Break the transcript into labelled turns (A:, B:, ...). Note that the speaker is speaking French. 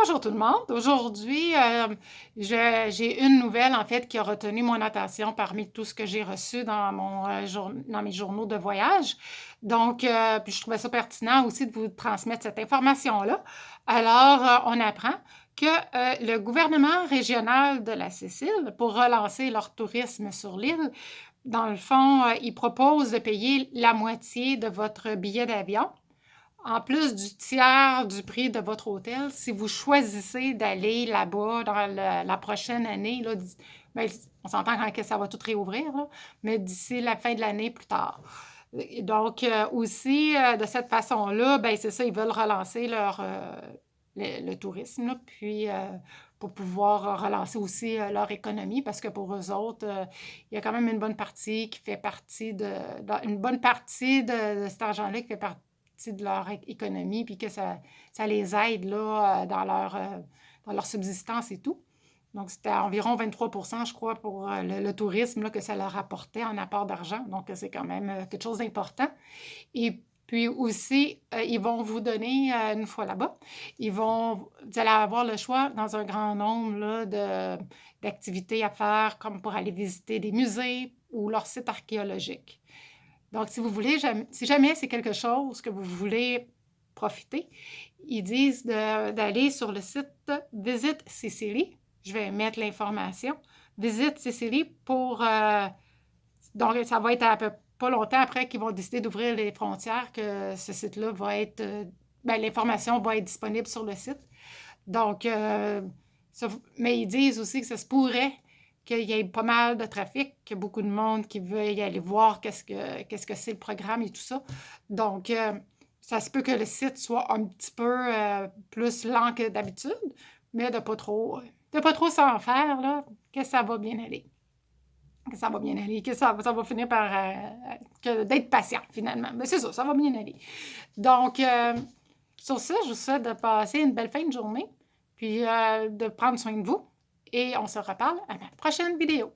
A: Bonjour tout le monde. Aujourd'hui, j'ai une nouvelle en fait qui a retenu mon attention parmi tout ce que j'ai reçu dans dans mes journaux de voyage. Donc, puis je trouvais ça pertinent aussi de vous transmettre cette information-là. Alors, on apprend que le gouvernement régional de la Sicile, pour relancer leur tourisme sur l'île, dans le fond, il propose de payer la moitié de votre billet d'avion en plus du tiers du prix de votre hôtel, si vous choisissez d'aller là-bas dans la prochaine année, là, ben, on s'entend quand que ça va tout réouvrir, là, mais d'ici la fin de l'année plus tard. Donc, aussi, de cette façon-là, ben, c'est ça, ils veulent relancer le tourisme, là, puis pour pouvoir relancer aussi leur économie, parce que pour eux autres, il y a quand même une bonne partie qui fait partie une bonne partie de cet argent-là qui fait partie de leur économie, puis que ça les aide là, dans leur subsistance et tout. Donc, c'était environ 23%, je crois, pour le tourisme là, que ça leur apportait en apport d'argent. Donc, c'est quand même quelque chose d'important. Et puis aussi, ils vont vous donner, une fois là-bas, vous allez avoir le choix dans un grand nombre là, d'activités à faire, comme pour aller visiter des musées ou leurs sites archéologiques. Donc, si vous voulez, si jamais c'est quelque chose que vous voulez profiter, ils disent d'aller sur le site Visite Sicily. Je vais mettre l'information. Visite Sicily donc, ça va être à peu pas longtemps après qu'ils vont décider d'ouvrir les frontières que ce site-là va être. L'information va être disponible sur le site. Donc, mais ils disent aussi que ça se pourrait qu'il y ait pas mal de trafic, qu'il y a beaucoup de monde qui veut y aller voir qu'est-ce que c'est le programme et tout ça. Donc, ça se peut que le site soit un petit peu plus lent que d'habitude, mais de pas trop s'en faire, là, que ça va bien aller. Que ça va bien aller, que ça va finir par d'être patient, finalement. Mais c'est ça va bien aller. Donc, sur ça, je vous souhaite de passer une belle fin de journée, puis de prendre soin de vous. Et on se reparle à la prochaine vidéo.